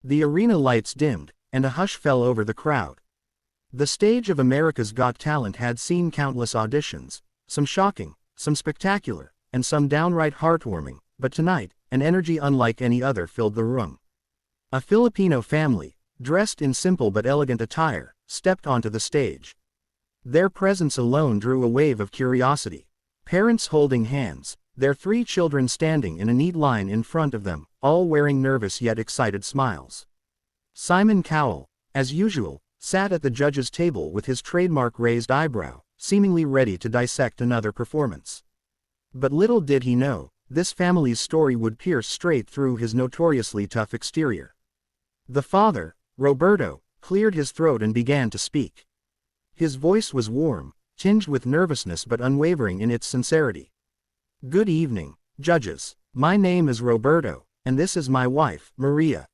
The arena lights dimmed, and a hush fell over the crowd. The stage of America's Got Talent had seen countless auditions, some shocking, some spectacular, and some downright heartwarming, but tonight, an energy unlike any other filled the room. A Filipino family, dressed in simple but elegant attire, stepped onto the stage. Their presence alone drew a wave of curiosity. Parents holding hands, their 3 children standing in a neat line in front of them, all wearing nervous yet excited smiles. Simon Cowell, as usual, sat at the judge's table with his trademark raised eyebrow, seemingly ready to dissect another performance. But little did he know, this family's story would pierce straight through his notoriously tough exterior. The father, Roberto, cleared his throat and began to speak. His voice was warm, tinged with nervousness but unwavering in its sincerity. "Good evening, judges. My name is Roberto, and this is my wife, Maria.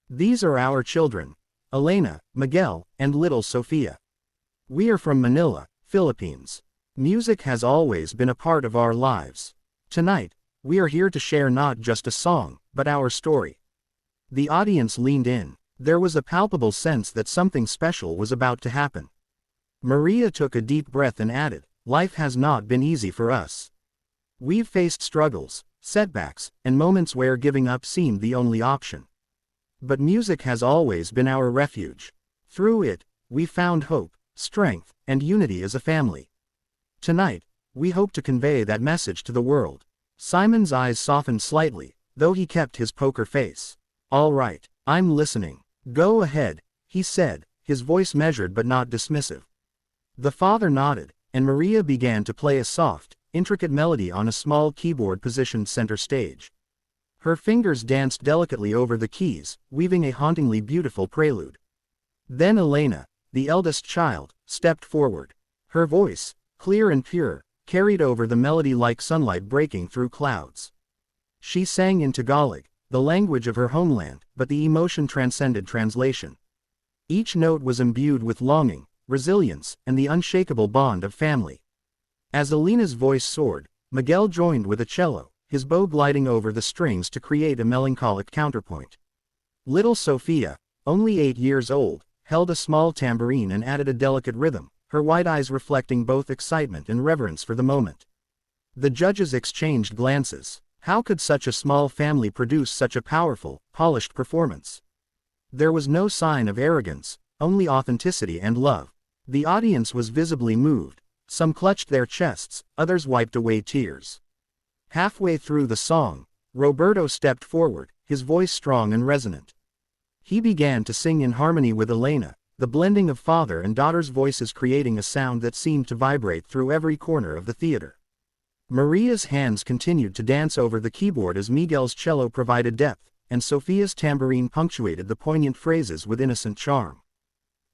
These are our children, Elena, Miguel, and little Sofia. We are from Manila, Philippines. Music has always been a part of our lives. Tonight, we are here to share not just a song, but our story." The audience leaned in. There was a palpable sense that something special was about to happen. Maria took a deep breath and added, "Life has not been easy for us. We've faced struggles, setbacks, and moments where giving up seemed the only option. But music has always been our refuge. Through it, we found hope, strength, and unity as a family. Tonight, we hope to convey that message to the world." Simon's eyes softened slightly, though he kept his poker face. "All right, I'm listening. Go ahead," he said, his voice measured but not dismissive. The father nodded, and Maria began to play a soft, intricate melody on a small keyboard positioned center stage. Her fingers danced delicately over the keys, weaving a hauntingly beautiful prelude. Then Elena, the eldest child, stepped forward. Her voice, clear and pure, carried over the melody like sunlight breaking through clouds. She sang in Tagalog, the language of her homeland, but the emotion transcended translation. Each note was imbued with longing, resilience, and the unshakable bond of family. As Elena's voice soared, Miguel joined with a cello, his bow gliding over the strings to create a melancholic counterpoint. Little Sofia, only 8 years old, held a small tambourine and added a delicate rhythm, her wide eyes reflecting both excitement and reverence for the moment. The judges exchanged glances. How could such a small family produce such a powerful, polished performance? There was no sign of arrogance, only authenticity and love. The audience was visibly moved. Some clutched their chests, others wiped away tears. Halfway through the song, Roberto stepped forward, his voice strong and resonant. He began to sing in harmony with Elena, the blending of father and daughter's voices creating a sound that seemed to vibrate through every corner of the theater. Maria's hands continued to dance over the keyboard as Miguel's cello provided depth, and Sofia's tambourine punctuated the poignant phrases with innocent charm.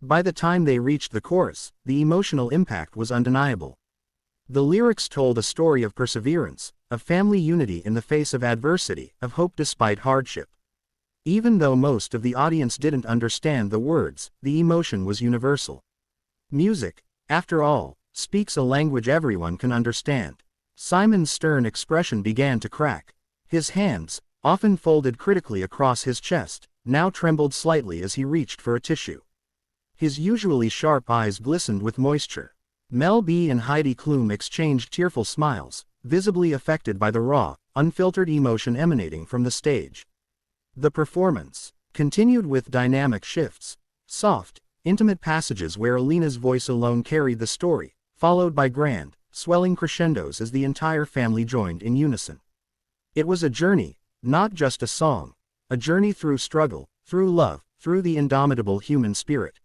By the time they reached the chorus, the emotional impact was undeniable. The lyrics told a story of perseverance, of family unity in the face of adversity, of hope despite hardship. Even though most of the audience didn't understand the words, the emotion was universal. Music, after all, speaks a language everyone can understand. Simon's stern expression began to crack. His hands, often folded critically across his chest, now trembled slightly as he reached for a tissue. His usually sharp eyes glistened with moisture. Mel B and Heidi Klum exchanged tearful smiles, visibly affected by the raw, unfiltered emotion emanating from the stage. The performance continued with dynamic shifts, soft, intimate passages where Elena's voice alone carried the story, followed by grand, swelling crescendos as the entire family joined in unison. It was a journey, not just a song, a journey through struggle, through love, through the indomitable human spirit.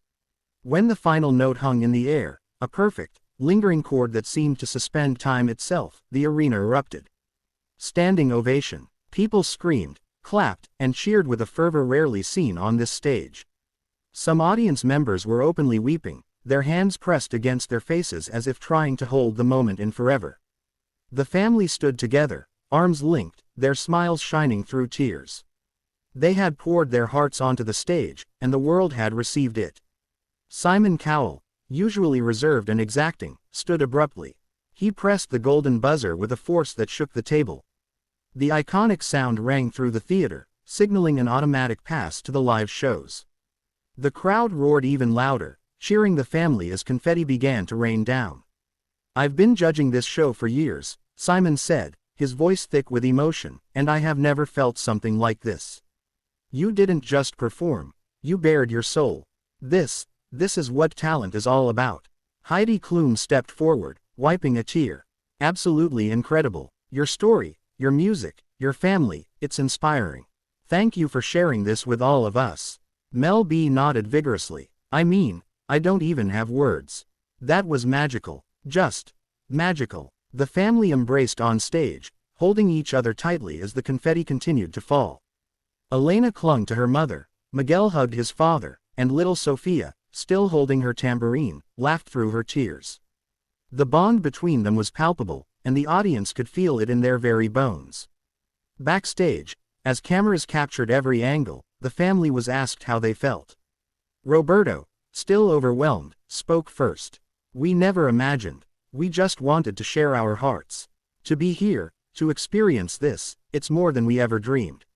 When the final note hung in the air, a perfect, lingering chord that seemed to suspend time itself, the arena erupted. Standing ovation. People screamed, clapped, and cheered with a fervor rarely seen on this stage. Some audience members were openly weeping, their hands pressed against their faces as if trying to hold the moment in forever. The family stood together, arms linked, their smiles shining through tears. They had poured their hearts onto the stage, and the world had received it. Simon Cowell, usually reserved and exacting, stood abruptly. He pressed the golden buzzer with a force that shook the table. The iconic sound rang through the theater, signaling an automatic pass to the live shows. The crowd roared even louder, cheering the family as confetti began to rain down. "I've been judging this show for years," Simon said, his voice thick with emotion, "and I have never felt something like this. You didn't just perform, you bared your soul. This is what talent is all about." Heidi Klum stepped forward, wiping a tear. "Absolutely incredible. Your story, your music, your family, it's inspiring. Thank you for sharing this with all of us." Mel B nodded vigorously. "I mean, I don't even have words. That was magical. Just magical." The family embraced on stage, holding each other tightly as the confetti continued to fall. Elena clung to her mother, Miguel hugged his father, and little Sofia, still holding her tambourine, laughed through her tears. The bond between them was palpable, and the audience could feel it in their very bones. Backstage, as cameras captured every angle, the family was asked how they felt. Roberto, still overwhelmed, spoke first. "We never imagined. We just wanted to share our hearts. To be here, to experience this, it's more than we ever dreamed."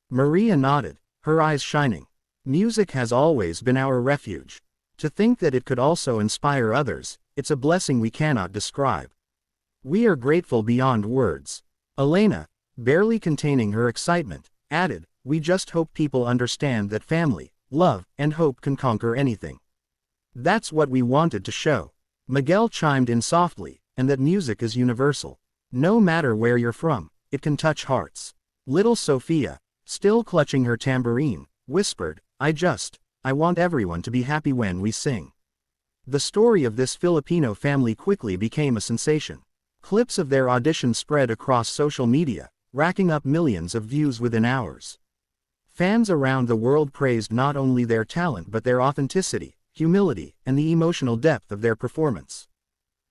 Maria nodded, her eyes shining. "Music has always been our refuge. To think that it could also inspire others, it's a blessing we cannot describe. We are grateful beyond words." Elena, barely containing her excitement, added, "We just hope people understand that family, love, and hope can conquer anything. That's what we wanted to show." Miguel chimed in softly, "And that music is universal. No matter where you're from, it can touch hearts." Little Sofia, still clutching her tambourine, whispered, I want everyone to be happy when we sing." The story of this Filipino family quickly became a sensation. Clips of their audition spread across social media, racking up millions of views within hours. Fans around the world praised not only their talent but their authenticity, humility, and the emotional depth of their performance.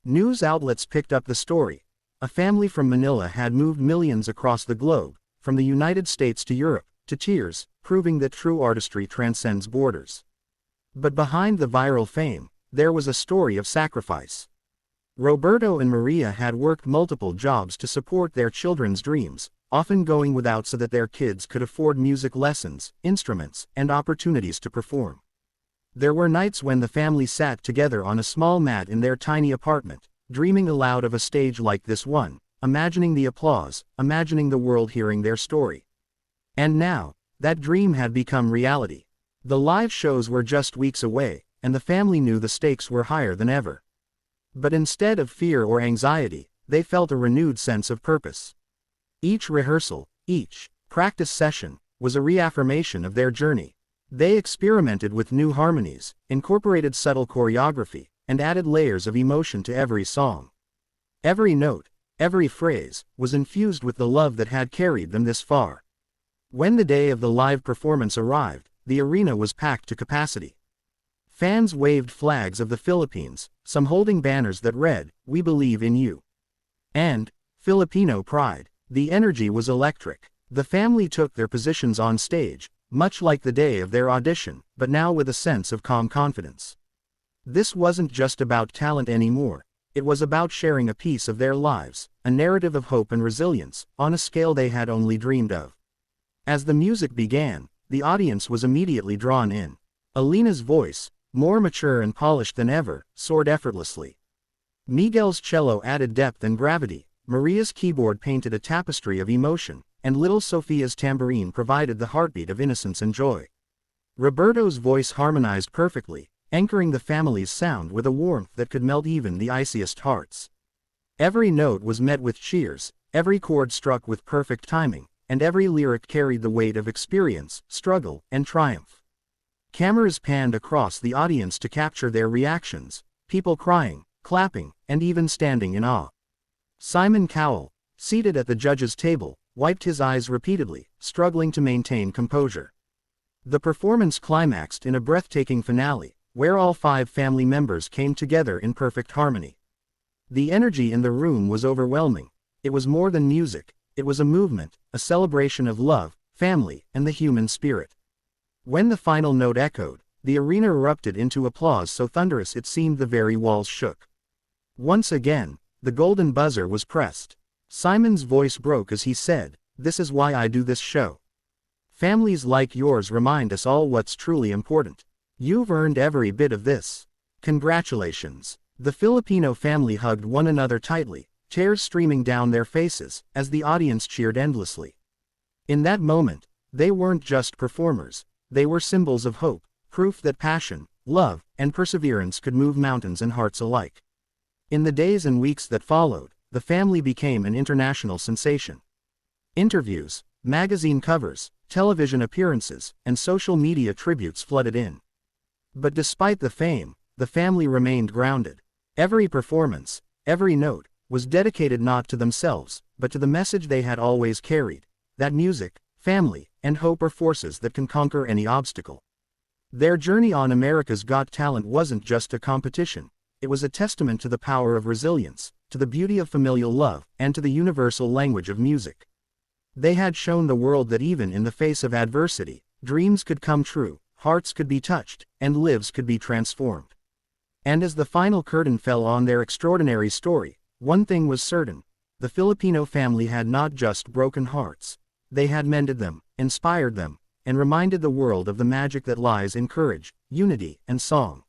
News outlets picked up the story. A family from Manila had moved millions across the globe, from the United States to Europe, to tears, proving that true artistry transcends borders. But behind the viral fame, there was a story of sacrifice. Roberto and Maria had worked multiple jobs to support their children's dreams, often going without so that their kids could afford music lessons, instruments, and opportunities to perform. There were nights when the family sat together on a small mat in their tiny apartment, dreaming aloud of a stage like this one, imagining the applause, imagining the world hearing their story. And now, that dream had become reality. The live shows were just weeks away, and the family knew the stakes were higher than ever. But instead of fear or anxiety, they felt a renewed sense of purpose. Each rehearsal, each practice session, was a reaffirmation of their journey. They experimented with new harmonies, incorporated subtle choreography, and added layers of emotion to every song. Every note, every phrase, was infused with the love that had carried them this far. When the day of the live performance arrived, the arena was packed to capacity. Fans waved flags of the Philippines, some holding banners that read, "We believe in you." And, Filipino pride. The energy was electric. The family took their positions on stage, much like the day of their audition, but now with a sense of calm confidence. This wasn't just about talent anymore. It was about sharing a piece of their lives, a narrative of hope and resilience, on a scale they had only dreamed of. As the music began, the audience was immediately drawn in. Elena's voice, more mature and polished than ever, soared effortlessly. Miguel's cello added depth and gravity, Maria's keyboard painted a tapestry of emotion, and little Sofia's tambourine provided the heartbeat of innocence and joy. Roberto's voice harmonized perfectly, anchoring the family's sound with a warmth that could melt even the iciest hearts. Every note was met with cheers, every chord struck with perfect timing, and every lyric carried the weight of experience, struggle, and triumph. Cameras panned across the audience to capture their reactions, people crying, clapping, and even standing in awe. Simon Cowell, seated at the judges' table, wiped his eyes repeatedly, struggling to maintain composure. The performance climaxed in a breathtaking finale, where all 5 family members came together in perfect harmony. The energy in the room was overwhelming. It was more than music, it was a movement, a celebration of love, family, and the human spirit. When the final note echoed, the arena erupted into applause so thunderous it seemed the very walls shook. Once again, the golden buzzer was pressed. Simon's voice broke as he said, "This is why I do this show." Families like yours remind us all what's truly important. You've earned every bit of this. Congratulations. The Filipino family hugged one another tightly, tears streaming down their faces, as the audience cheered endlessly. In that moment, they weren't just performers, they were symbols of hope, proof that passion, love, and perseverance could move mountains and hearts alike. In the days and weeks that followed, the family became an international sensation. Interviews, magazine covers, television appearances, and social media tributes flooded in. But despite the fame, the family remained grounded. Every performance, every note, was dedicated not to themselves, but to the message they had always carried, that music, family, and hope are forces that can conquer any obstacle. Their journey on America's Got Talent wasn't just a competition, it was a testament to the power of resilience, to the beauty of familial love, and to the universal language of music. They had shown the world that even in the face of adversity, dreams could come true, hearts could be touched, and lives could be transformed. And as the final curtain fell on their extraordinary story, one thing was certain: the Filipino family had not just broken hearts, they had mended them, inspired them, and reminded the world of the magic that lies in courage, unity, and song.